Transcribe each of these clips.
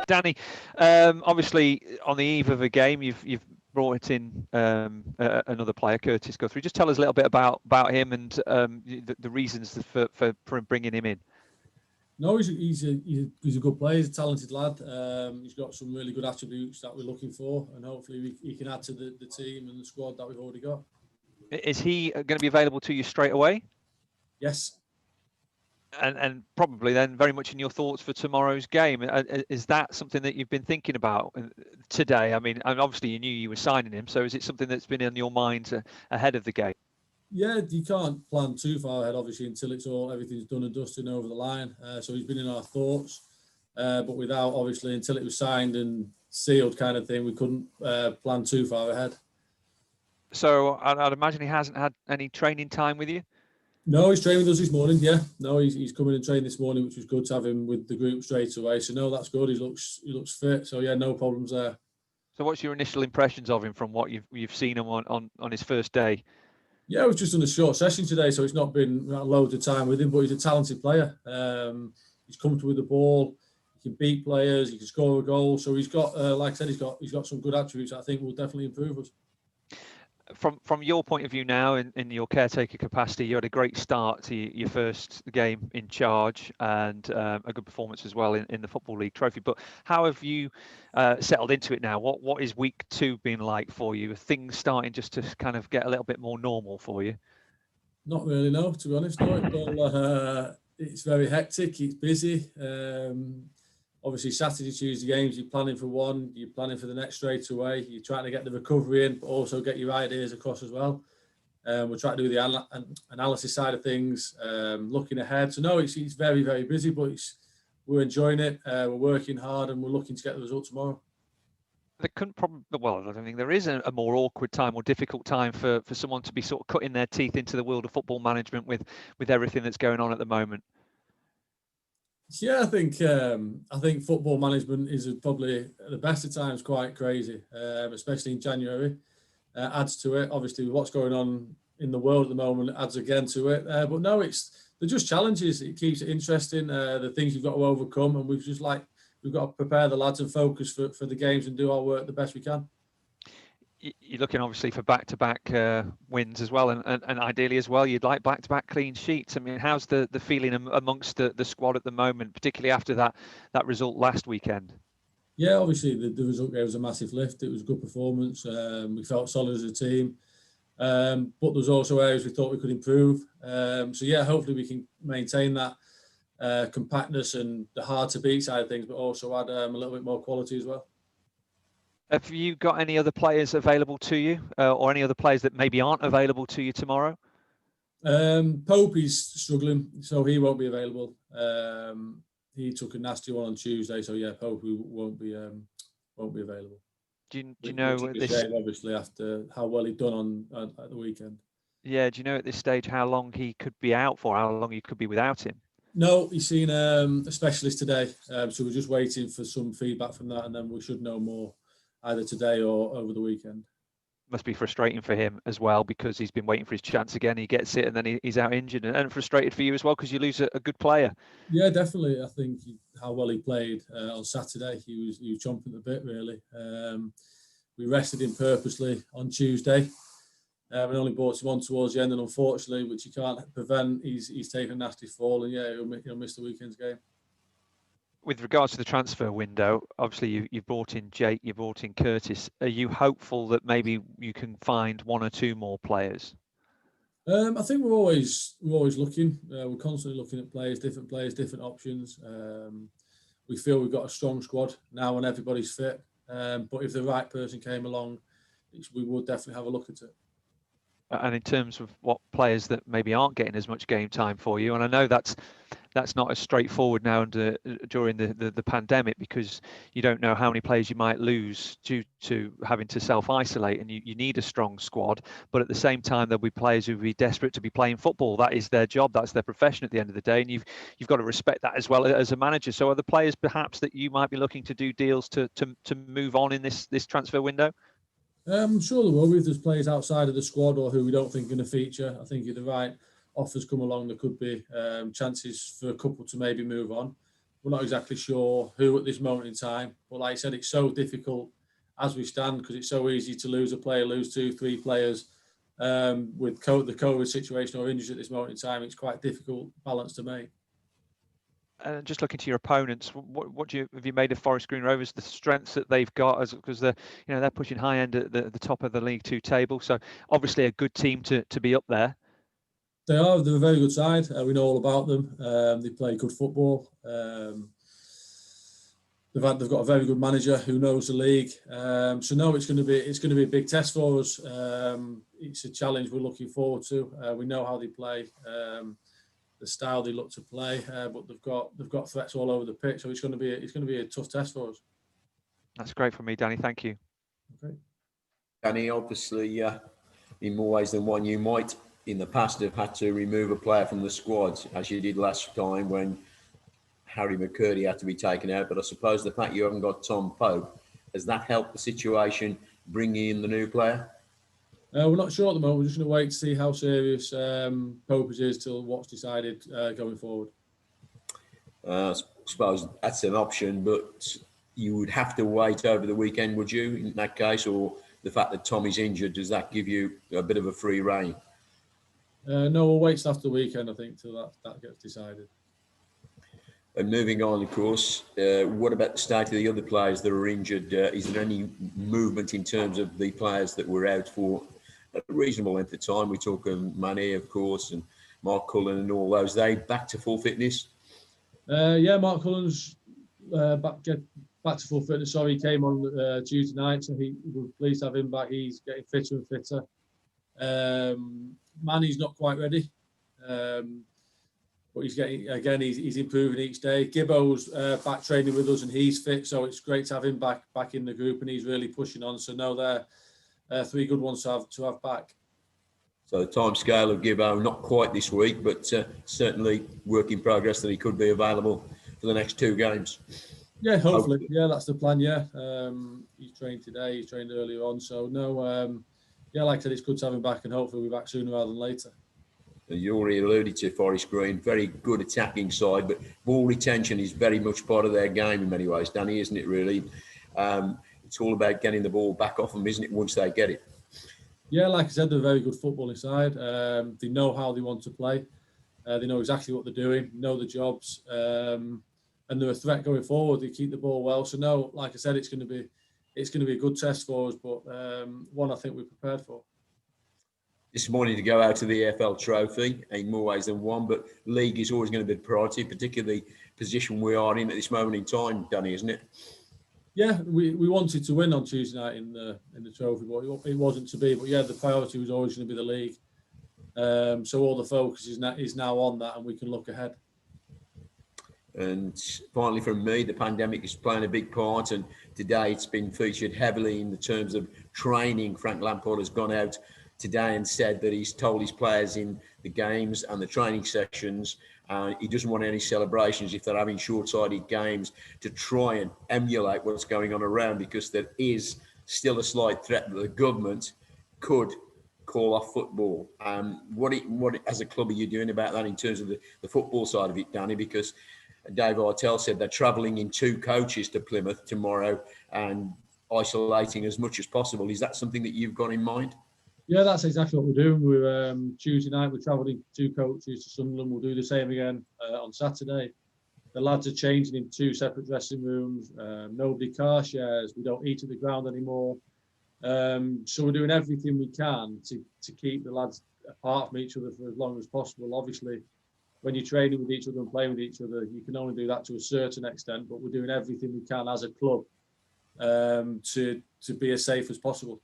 Danny, obviously on the eve of a game, you've brought in another player, Curtis Guthrie. Just tell us a little bit about him and the reasons for bringing him in. No, he's a good player. He's a talented lad. He's got some really good attributes that we're looking for, and hopefully he can add to the team and the squad that we've already got. Is he going to be available to you straight away? Yes. And probably then very much in your thoughts for tomorrow's game. Is that something that you've been thinking about today? I mean, and obviously you knew you were signing him, so is it something that's been in your mind ahead of the game? Yeah, you can't plan too far ahead, obviously, until everything's done and dusted and over the line. So he's been in our thoughts, but without obviously until it was signed and sealed, kind of thing, we couldn't plan too far ahead. So I'd imagine he hasn't had any training time with you. No, he's training with us this morning. Yeah, no, he's coming and trained this morning, which was good to have him with the group straight away. So no, that's good. He looks fit. So yeah, no problems there. So what's your initial impressions of him from what you've seen him on his first day? Yeah, we've just done a short session today, so it's not been loads of time with him, but he's a talented player. He's comfortable with the ball. He can beat players. He can score a goal. So he's got, like I said, he's got some good attributes that I think will definitely improve us. From your point of view now, in your caretaker capacity, you had a great start to your first game in charge and a good performance as well in the Football League Trophy. But how have you settled into it now? What is week 2 been like for you? Are things starting just to kind of get a little bit more normal for you? Not really, no, to be honest. No, it's very hectic. It's busy. Obviously, Saturday, Tuesday games, you're planning for one, you're planning for the next straight away. You're trying to get the recovery in, but also get your ideas across as well. We're trying to do the analysis side of things, looking ahead. So no, it's very, very busy, but we're enjoying it. We're working hard, and we're looking to get the result tomorrow. There couldn't probably, well, I don't think there is a more awkward time or difficult time for someone to be sort of cutting their teeth into the world of football management with everything that's going on at the moment. Yeah, I think football management is probably at the best of times quite crazy, especially in January. Adds to it. Obviously, what's going on in the world at the moment adds again to it. But no, they're just challenges. It keeps it interesting. The things you've got to overcome, and we've got to prepare the lads and focus for the games and do our work the best we can. You're looking obviously for back-to-back wins as well, and ideally as well, you'd like back-to-back clean sheets. I mean, how's the feeling amongst the squad at the moment, particularly after that result last weekend? Yeah, obviously the result gave us a massive lift. It was a good performance. We felt solid as a team, but there's also areas we thought we could improve. So yeah, hopefully we can maintain that compactness and the hard to beat side of things, but also add a little bit more quality as well. Have you got any other players available to you, or any other players that maybe aren't available to you tomorrow? Pope is struggling, so he won't be available. He took a nasty one on Tuesday, so yeah, Pope won't be available. Do you know at this? Obviously, after how well he'd done at the weekend. Yeah, do you know at this stage how long he could be out for? How long you could be without him? No, he's seen a specialist today, so we're just waiting for some feedback from that, and then we should know more either today or over the weekend. Must be frustrating for him as well because he's been waiting for his chance again. He gets it and then he's out injured, and frustrated for you as well because you lose a good player. Yeah, definitely. I think how well he played on Saturday, he was chomping at the bit really. We rested him purposely on Tuesday. We only brought him on towards the end, and unfortunately, which you can't prevent, he's taken a nasty fall, and yeah, he'll miss the weekend's game. With regards to the transfer window, obviously you've brought in Jake, you've brought in Curtis. Are you hopeful that maybe you can find one or two more players? I think we're always looking. We're constantly looking at players, different options. We feel we've got a strong squad now, and everybody's fit. But if the right person came along, we would definitely have a look at it. And in terms of what players that maybe aren't getting as much game time for you, and I know that's not as straightforward now during the pandemic, because you don't know how many players you might lose due to having to self-isolate, and you need a strong squad. But at the same time, there'll be players who will be desperate to be playing football. That is their job, that's their profession at the end of the day, and you've got to respect that as well as a manager. So are the players perhaps that you might be looking to do deals to move on in this transfer window? I'm sure there will be. If there's players outside of the squad or who we don't think are going to feature, I think if the right offers come along, there could be chances for a couple to maybe move on. we're not exactly sure who at this moment in time. But like I said, it's so difficult as we stand because it's so easy to lose a player, lose 2, 3 players. With the COVID situation or injuries at this moment in time, it's quite a difficult balance to make. Just looking to your opponents, what have you made of Forest Green Rovers? The strengths that they've got, because they're pushing high end at the top of the League Two table. So obviously a good team to be up there. They're a very good side. We know all about them. They play good football. They've got a very good manager who knows the league. So no, it's going to be a big test for us. It's a challenge we're looking forward to. We know how they play. The style they look to play, but they've got threats all over the pitch, so it's going to be a tough test for us. That's great for me, Danny. Thank you. Okay. Danny, obviously, in more ways than one, you might in the past have had to remove a player from the squad, as you did last time when Harry McCurdy had to be taken out. But I suppose the fact you haven't got Tom Pope, has that helped the situation, bringing in the new player? We're not sure at the moment. We're just going to wait to see how serious Pope is till what's decided going forward. I suppose that's an option, but you would have to wait over the weekend, would you, in that case? Or the fact that Tommy's injured, does that give you a bit of a free rein? No, we'll wait till after the weekend, I think, till that gets decided. And moving on, of course, what about the state of the other players that are injured? Is there any movement in terms of the players that were out for a reasonable length of time? We talk Mane, of course, and Mark Cullen and all those. They back to full fitness? Yeah, Mark Cullen's back to full fitness. Sorry, he came on Tuesday night, so we're pleased to have him back. He's getting fitter and fitter. Manny's not quite ready, but he's improving each day. Gibbo's back training with us and he's fit, so it's great to have him back in the group, and he's really pushing on. So no, they're 3 good ones to have back. So the time scale of Gibbo, not quite this week, but certainly work in progress that he could be available for the next 2 games. Yeah, hopefully. Yeah, that's the plan. Yeah, he's trained today. He's trained earlier on. So no, yeah, like I said, it's good to have him back, and hopefully we'll be back sooner rather than later. You already alluded to Forest Green, very good attacking side, but ball retention is very much part of their game in many ways, Danny, isn't it really? It's all about getting the ball back off them, isn't it, once they get it? Yeah, like I said, they're a very good footballing side. They know how they want to play. They know exactly what they're doing, know the jobs, and they're a threat going forward. They keep the ball well. So no, like I said, it's going to be a good test for us, but one I think we're prepared for. This morning to go out to the AFL Trophy in more ways than one, but league is always going to be the priority, particularly the position we are in at this moment in time, Danny, isn't it? Yeah, we wanted to win on Tuesday night in the trophy, but it wasn't to be. But yeah, the priority was always going to be the league. So all the focus is now on that, and we can look ahead. And finally, from me, the pandemic is playing a big part, and today it's been featured heavily in the terms of training. Frank Lampard has gone out today and said that he's told his players in the games and the training sessions he doesn't want any celebrations if they're having short-sighted games, to try and emulate what's going on around, because there is still a slight threat that the government could call off football. What as a club are you doing about that in terms of the football side of it, Danny? Because Dave Artell said they're travelling in 2 coaches to Plymouth tomorrow and isolating as much as possible. Is that something that you've got in mind? Yeah, that's exactly what we're doing. We're Tuesday night, we're travelling 2 coaches to Sunderland. We'll do the same again on Saturday. The lads are changing in 2 separate dressing rooms. Nobody car shares. We don't eat at the ground anymore. So we're doing everything we can to keep the lads apart from each other for as long as possible. Obviously, when you're training with each other and playing with each other, you can only do that to a certain extent, but we're doing everything we can as a club to be as safe as possible.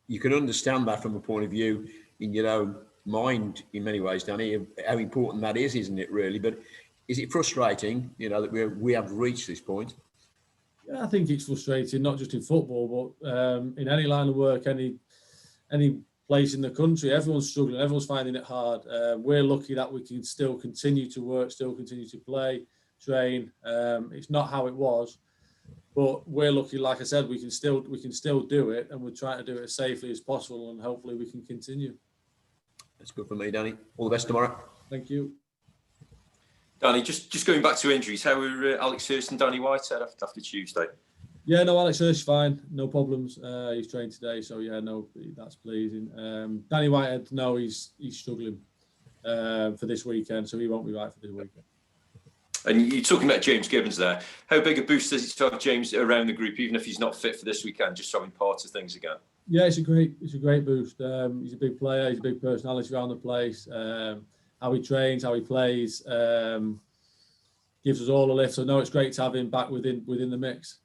You can understand that from a point of view in your own mind in many ways, Danny, how important that is, isn't it, really? But is it frustrating, that we have reached this point? Yeah, I think it's frustrating, not just in football, but in any line of work, any place in the country. Everyone's struggling, everyone's finding it hard. We're lucky that we can still continue to work, still continue to play, train. It's not how it was. But we're lucky, like I said, we can still do it, and we're trying to do it as safely as possible, and hopefully we can continue. That's good for me, Danny. All the best tomorrow. Thank you. Danny, just going back to injuries, how were Alex Hurst and Danny Whitehead after Tuesday? Yeah, no, Alex Hurst fine, no problems. He's trained today, so yeah, no, that's pleasing. Danny Whitehead, no, he's struggling for this weekend, so he won't be right for this weekend. And you're talking about James Gibbons there. How big a boost is it to have James around the group, even if he's not fit for this weekend, just having part of things again? Yeah, it's a great boost. He's a big player. He's a big personality around the place. How he trains, how he plays, gives us all a lift. So no, it's great to have him back within the mix.